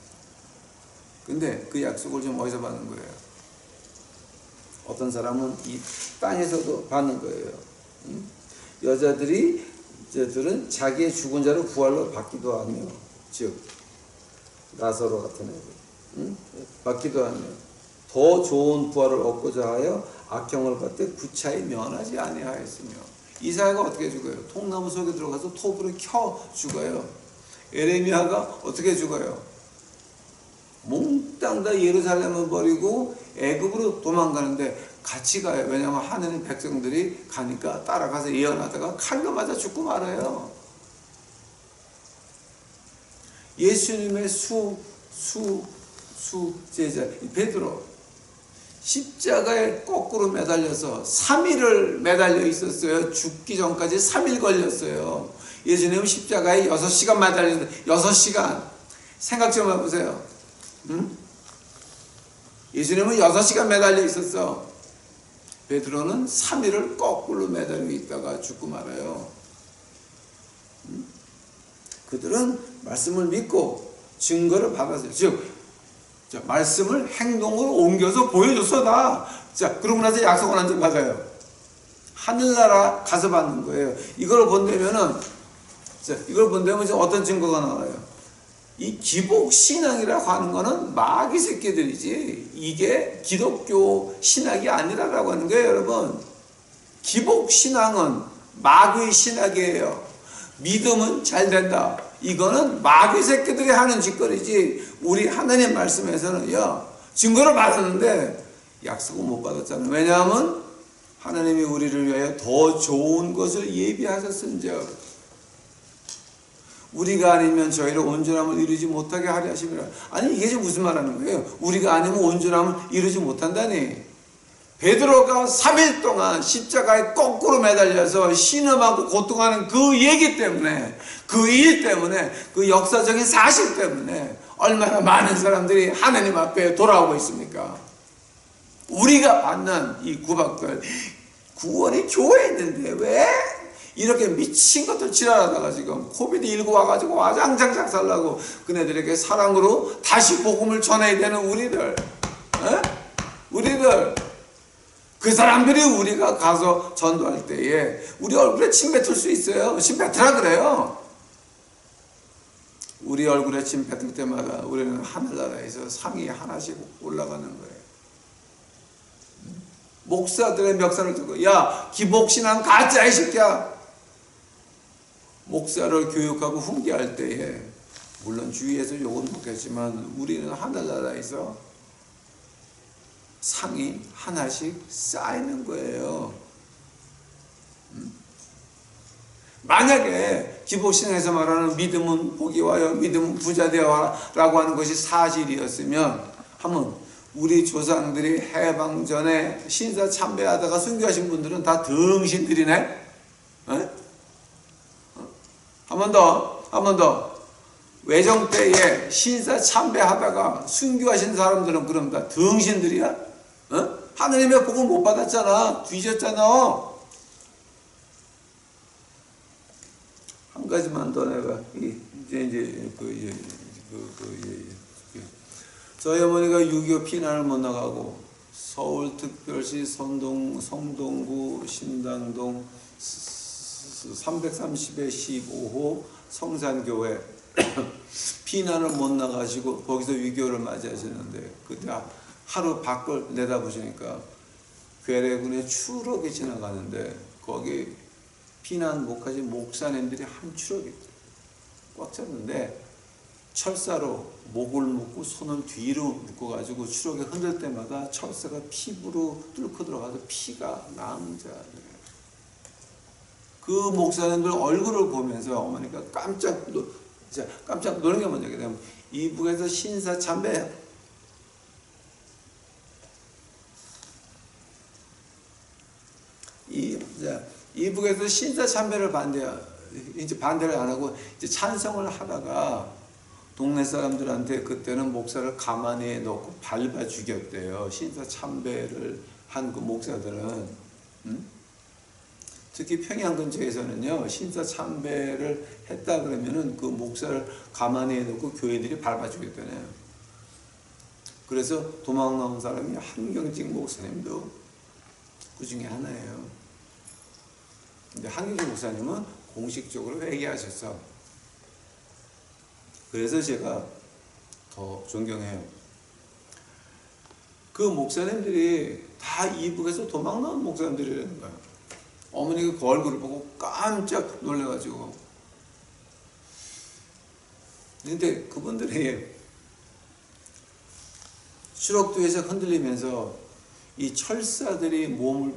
S1: 근데 그 약속을 좀 어디서 받는 거예요? 어떤 사람은 이 땅에서도 받는 거예요. 여자들은 자기의 죽은 자를 부활로 받기도 하며, 즉 나사로 같은 애들 받기도 하며, 더 좋은 부활을 얻고자 하여 악형을 받되 구차히 면하지 아니하였으며. 이사야가 어떻게 죽어요? 통나무 속에 들어가서 톱으로 켜 죽어요. 에레미야가 어떻게 죽어요? 몽땅 다 예루살렘을 버리고 애굽으로 도망가는데 같이 가요. 왜냐하면 하나님 백성들이 가니까 따라가서 예언하다가 칼로 맞아 죽고 말아요. 예수님의 제자 베드로 십자가에 거꾸로 매달려서 3일을 매달려 있었어요. 죽기 전까지 3일 걸렸어요. 예수님은 십자가에 6시간 매달렸는데 6시간. 생각 좀 해보세요. 예수님은 6시간 매달려 있었어. 베드로는 3일을 거꾸로 매달려 있다가 죽고 말아요. 그들은 말씀을 믿고 증거를 받았어요. 즉 말씀을 행동으로 옮겨서 보여줬어 다. 자, 그러고 나서 약속을 한 점 받아요. 하늘나라 가서 받는 거예요. 이걸 본다면은 자, 이걸 본다면 어떤 증거가 나와요? 이 기복신앙이라고 하는 거는 마귀 새끼들이지 이게 기독교 신학이 아니라고 하는 거예요, 여러분. 기복신앙은 마귀 신학이에요. 믿음은 잘 된다. 이거는 마귀 새끼들이 하는 짓거리지 우리 하나님 말씀에서는요, 증거를 받았는데 약속은 못 받았잖아요. 왜냐하면 하나님이 우리를 위하여 더 좋은 것을 예비하셨은즉 우리가 아니면 저희를 온전함을 이루지 못하게 하려 하심이라. 아니 이게 지금 무슨 말하는 거예요? 우리가 아니면 온전함을 이루지 못한다니. 베드로가 3일 동안 십자가에 거꾸로 매달려서 신음하고 고통하는 그 얘기 때문에, 그 일 때문에, 그 역사적인 사실 때문에 얼마나 많은 사람들이 하나님 앞에 돌아오고 있습니까? 우리가 받는 이 구박들, 구원이 교회에 있는데 왜 이렇게 미친 것들 지랄하다가 지금 코비드19 와가지고 와장창 작살나고 그네들에게 사랑으로 다시 복음을 전해야 되는 우리들, 우리들, 그 사람들이 우리가 가서 전도할 때에 우리 얼굴에 침 뱉을 수 있어요. 침 뱉으라 그래요. 우리 얼굴에 침 뱉을 때마다 우리는 하늘나라에서 상이 하나씩 올라가는 거예요. 목사들의 멱살을 들고, 야, 기복신앙 가짜 이 새끼야. 목사를 교육하고 훈계할 때에 물론 주위에서 욕은 먹겠지만 우리는 하늘나라에서 상이 하나씩 쌓이는 거예요. 만약에 기복신앙에서 말하는 믿음은 복이 와요, 믿음은 부자 되어 라고 하는 것이 사실이었으면 한번 우리 조상들이 해방 전에 신사 참배하다가 순교하신 분들은 다 등신들이네. 한 번 더. 외정 때에 신사 참배하다가 순교하신 사람들은 그럼 다 등신들이야? 하느님의 복을 못 받았잖아. 뒤졌잖아. 한 가지만 더 내가 저희 어머니가 6.25 피난을 못 나가고 서울특별시 성동구 신당동 330에 15호 성산교회 피난을 못 나가시고 거기서 위기를 맞이하셨는데 그때 하루 밖을 내다보시니까 괴뢰군의 추럭이 지나가는데 거기 피난 못 가신 목사님들이 한 추럭이 꽉 찼는데 철사로 목을 묶고 손을 뒤로 묶어가지고 추럭에 흔들 때마다 철사가 피부로 뚫고 들어가서 피가 낭자해요. 그 목사님들 얼굴을 보면서 어머니가 깜짝 놀란 게 뭔지 이북에서 신사 참배 이북에서 신사 참배를 반대를 안 하고 이제 찬성을 하다가 동네 사람들한테 그때는 목사를 가만히 넣고 밟아 죽였대요. 신사 참배를 한 그 목사들은. 특히 평양 근처에서는요, 신사 참배를 했다 그러면은 그 목사를 가만히 해놓고 교인들이 밟아 죽였다네요. 그래서 도망 나온 사람이 한경직 목사님도 그 중에 하나예요. 근데 한경직 목사님은 공식적으로 회개하셔서 그래서 제가 더 존경해요. 그 목사님들이 다 이북에서 도망 나온 목사님들이라는 거예요. 어머니가 그 얼굴을 보고 깜짝 놀래가지고. 근데 그분들이 추럭두에서 흔들리면서 이 철사들이 몸을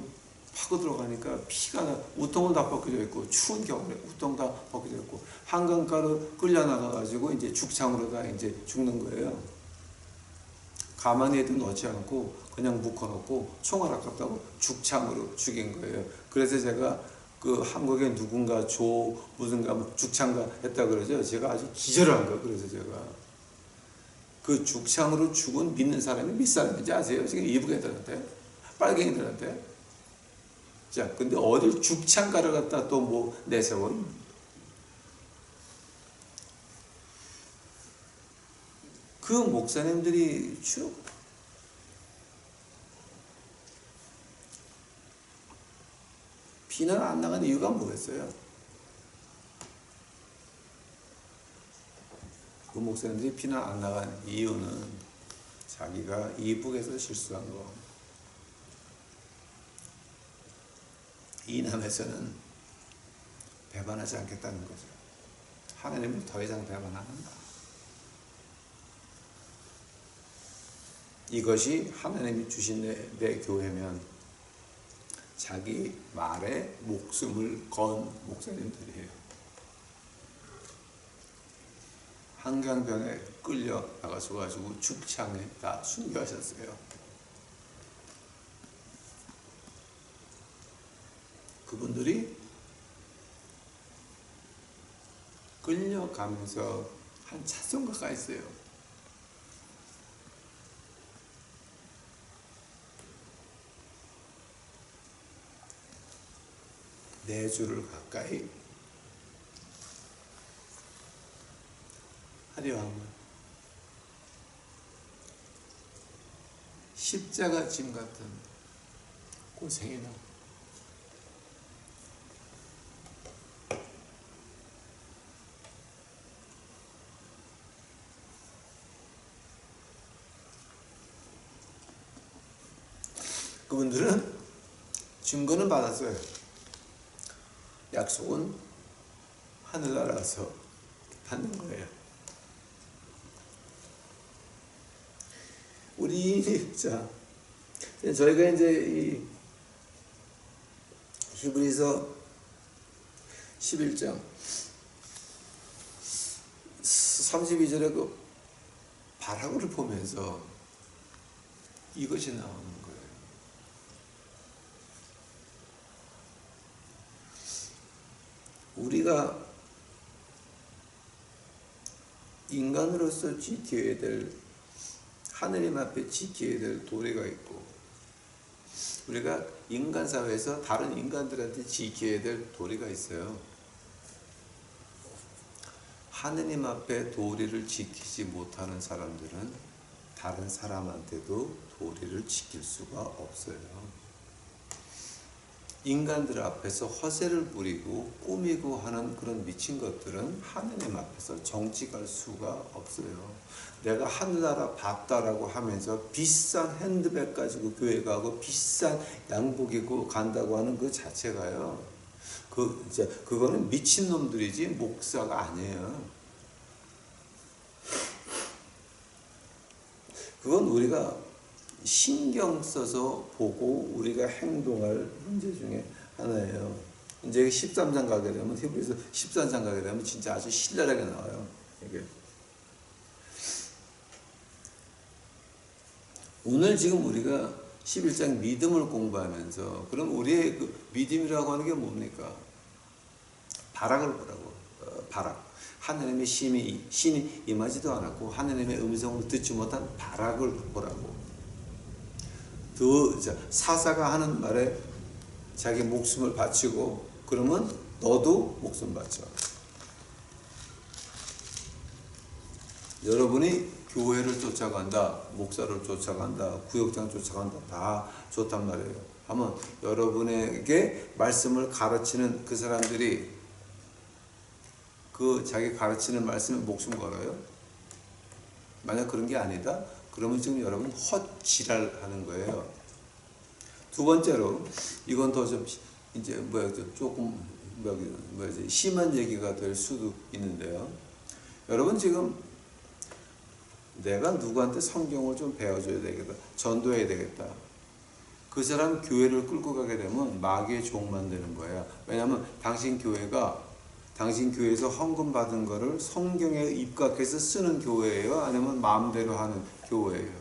S1: 파고 들어가니까 피가 우통은 다 벗겨져 있고 추운 겨울에 우통 다 벗겨져 있고 한강가로 끌려 나가가지고 이제 죽창으로 다 이제 죽는 거예요. 가만히 해도 넣지 않고 그냥 묶어놓고 총알 아깝다고 죽창으로 죽인 거예요. 그래서 제가 그 한국에 누군가 무슨가 죽창가 했다 그러죠. 제가 아주 기절한 거예요. 그래서 제가 그 죽창으로 죽은 믿는 사람이 몇 사람인지 아세요? 지금 이북 애들한테 빨갱이들한테. 자, 근데 어딜 죽창가를 갖다 또 뭐 내세워? 그 목사님들이 쭉 피난 안 나간 이유가 뭐겠어요? 그 목사님들이 피난 안 나간 이유는 자기가 이북에서 실수한 거. 이남에서는 배반하지 않겠다는 거죠. 하나님을 더 이상 배반 안 한다. 이것이 하나님이 주신 내 교회면 자기 말에 목숨을 건 목사님들이에요. 한강변에 끌려 나가셔가지고 죽창에 다 순교하셨어요. 그분들이 끌려가면서 한 차선 가까이 있어요. 네 주를 가까이 하려 함은 십자가 짐 같은 고생이나 그분들은 증거는 받았어요. 약속은 하늘나라에서 받는 거예요. 자, 저희가 이제 이 히브리서 11장 32절에 그 바라고를 보면서 이것이 나오는 거예요. 우리가 인간으로서 지켜야 될, 하느님 앞에 지켜야 될 도리가 있고, 우리가 인간 사회에서 다른 인간들한테 지켜야 될 도리가 있어요. 하느님 앞에 도리를 지키지 못하는 사람들은 다른 사람한테도 도리를 지킬 수가 없어요. 인간들 앞에서 허세를 부리고 꾸미고 하는 그런 미친 것들은 하느님 앞에서 정직할 수가 없어요. 내가 하늘나라 봤다라고 하면서 비싼 핸드백 가지고 교회 가고 비싼 양복 입고 간다고 하는 그 자체가요, 그거는 미친 놈들이지 목사가 아니에요. 그건 우리가 신경 써서 보고 우리가 행동할 문제 중에 하나예요. 이제 13장 가게 되면, 히브리서 13장 가게 되면 진짜 아주 신랄하게 나와요. 이게. 오늘 지금 우리가 11장 믿음을 공부하면서, 그럼 우리의 그 믿음이라고 하는 게 뭡니까? 바락을 보라고. 바락. 하나님의 신이 임하지도 않았고 하나님의 음성을 듣지 못한 바락을 보라고. 사사가 하는 말에 자기 목숨을 바치고, 그러면 너도 목숨 바쳐. 여러분이 교회를 쫓아간다, 목사를 쫓아간다, 구역장 쫓아간다, 다 좋단 말이에요. 하면 여러분에게 말씀을 가르치는 그 사람들이 그 자기 가르치는 말씀에 목숨 걸어요? 만약 그런 게 아니다, 그러면 지금 여러분 헛지랄하는 거예요. 두 번째로, 이건 더 좀 이제 조금 심한 얘기가 될 수도 있는데요. 여러분 지금 내가 누구한테 성경을 좀 배워줘야 되겠다, 전도해야 되겠다, 그 사람 교회를 끌고 가게 되면 마귀의 종만 되는 거예요. 왜냐하면 당신 교회에서 헌금 받은 거를 성경에 입각해서 쓰는 교회예요, 아니면 마음대로 하는 교회예요.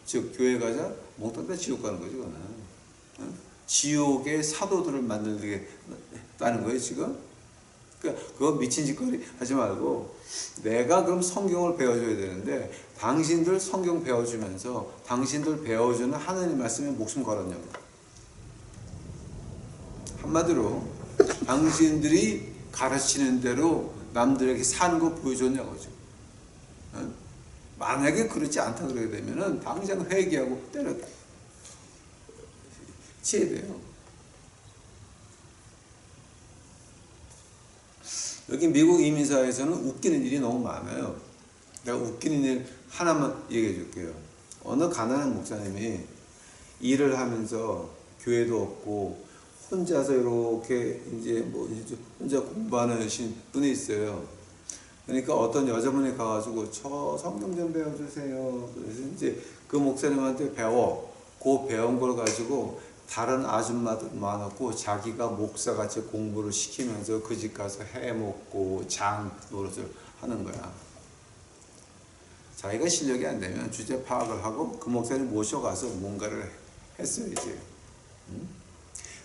S1: 즉 교회 가자 몽땅 다 지옥 가는 거죠. 그거는 지옥의 사도들을 만들겠다는 거예요 지금. 그러니까 그거 미친 짓거리 하지 말고, 내가 그럼 성경을 배워줘야 되는데 당신들 성경 배워주면서 당신들 배워주는 하나님 말씀에 목숨 걸었냐고. 한마디로 당신들이 가르치는 대로 남들에게 사는 거 보여줬냐고죠. 만약에 그렇지 않다 그러게 되면은 당장 회개하고 때려 치야 돼요. 여기 미국 이민사회에서는 웃기는 일이 너무 많아요. 내가 웃기는 일 하나만 얘기해 줄게요. 어느 가난한 목사님이 일을 하면서 교회도 없고 혼자서 이렇게 이제 뭐 혼자 공부하는 분이 있어요. 그러니까 어떤 여자분이 가가지고 저 성경 좀 배워주세요. 그래서 이제 그 목사님한테 그 배운 걸 가지고 다른 아줌마들 많았고 자기가 목사같이 공부를 시키면서 그 집 가서 해먹고 장 노릇을 하는 거야. 자기가 실력이 안 되면 주제 파악을 하고 그 목사님 모셔가서 뭔가를 했어야지.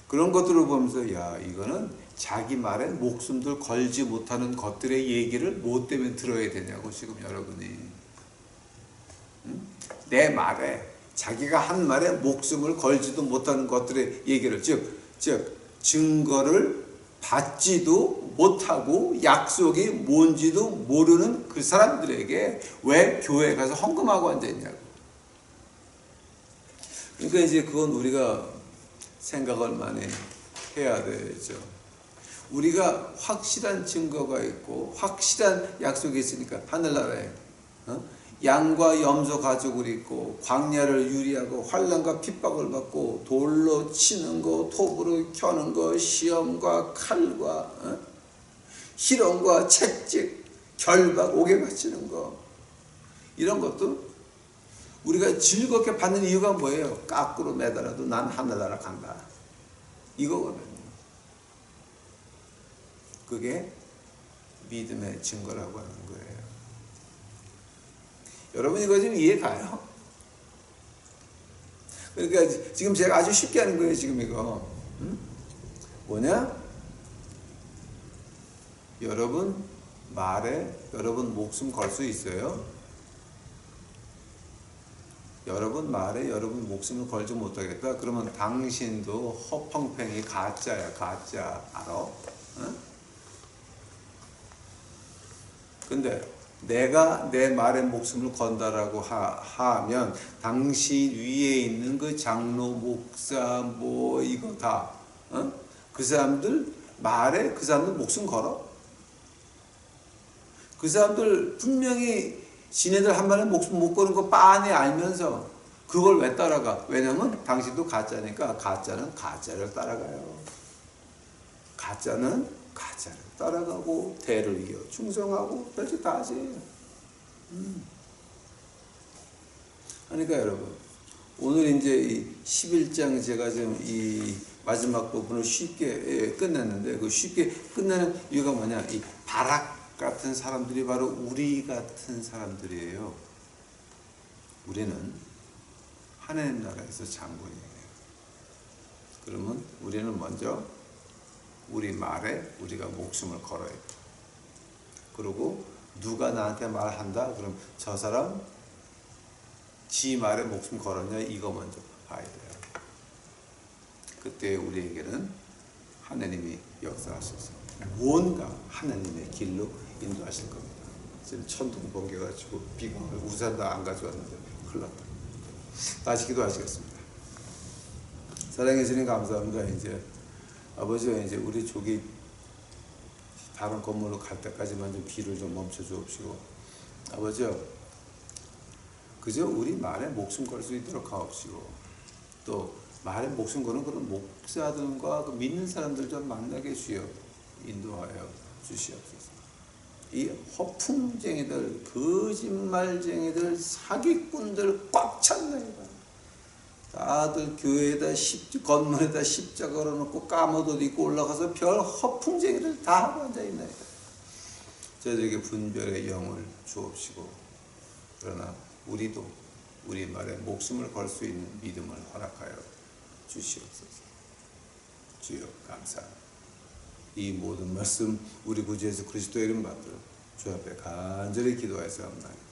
S1: 그런 것들을 보면서 야 이거는 자기 말에 목숨들 걸지 못하는 것들의 얘기를 뭐 때문에 들어야 되냐고 지금 여러분이. 내 말에 자기가 한 말에 목숨을 걸지도 못하는 것들의 얘기를 즉 증거를 받지도 못하고 약속이 뭔지도 모르는 그 사람들에게 왜 교회에 가서 헌금하고 앉아있냐고. 그러니까 이제 그건 우리가 생각을 많이 해야 되죠. 우리가 확실한 증거가 있고 확실한 약속이 있으니까 하늘나라에 양과 염소 가죽을 입고 광야를 유리하고 환난과 핍박을 받고 돌로 치는 거, 톱으로 켜는 거, 시험과 칼과 희롱과 채찍, 결박, 옥에 갇히는 거 이런 것도 우리가 즐겁게 받는 이유가 뭐예요? 까꾸로 매달아도 난 하늘나라 간다. 이거거든요. 그게 믿음의 증거라고 하는 거예요. 여러분 이거 좀 이해 가요? 그러니까 지금 제가 아주 쉽게 하는 거예요. 지금 이거 뭐냐? 여러분 말에 여러분 목숨 걸 수 있어요? 여러분 말에 여러분 목숨을 걸지 못하겠다? 그러면 당신도 허펑팽이 가짜야. 가짜 알아? 근데 내가 내 말에 목숨을 건다라고 하면 당신 위에 있는 그 장로, 목사 뭐 이거 다 그 사람들 말에 그 사람들 목숨 걸어? 그 사람들 분명히 지네들 한 말에 목숨 못 거는 거 빤히 알면서 그걸 왜 따라가? 왜냐면 당신도 가짜니까 가짜는 가짜를 따라가요. 가짜는 가짜를 따라가고 대를 이어 충성하고 별짓 다 하지. 그러니까 여러분 오늘 이제 이 11장 제가 지금 이 마지막 부분을 쉽게 끝냈는데 그 쉽게 끝내는 이유가 뭐냐? 이 바락 같은 사람들이 바로 우리 같은 사람들이에요. 우리는 하나님 나라에서 장본이에요. 그러면 우리는 먼저 우리 말에 우리가 목숨을 걸어야 돼. 그리고 누가 나한테 말한다? 그럼 저 사람 지 말에 목숨 걸었냐? 이거 먼저 봐야 돼요. 그때 우리에게는 하나님이 역사하셔서 뭔가 하나님의 길로 인도하실 겁니다. 지금 천둥 번개가지고 비가 우산도 안 가져왔는데 큰일 났다. 다시 기도하시겠습니다. 사랑해 주님 감사합니다. 이제 아버지가 이제 우리 족이 다른 건물로 갈 때까지만 좀 비를 좀 멈춰 주옵시고 아버지요 그저 우리 말에 목숨 걸 수 있도록 하옵시고 또 말에 목숨 거는 그런 목사들과 그 믿는 사람들 좀 만나게 주여 인도하여 주시옵소서. 이 허풍쟁이들, 거짓말쟁이들, 사기꾼들 꽉 찼나이다. 다들 교회에다 건물에다 십자가 걸어놓고 까뭇 옷 입고 올라가서 별 허풍쟁이들 다 하고 앉아있나이다. 저들에게 분별의 영을 주옵시고 그러나 우리도 우리 말에 목숨을 걸 수 있는 믿음을 허락하여 주시옵소서. 주여 감사합니다. 이 모든 말씀 우리 구주 예수 그리스도의 이름 받들어 주 앞에 간절히 기도하였사옵나이다.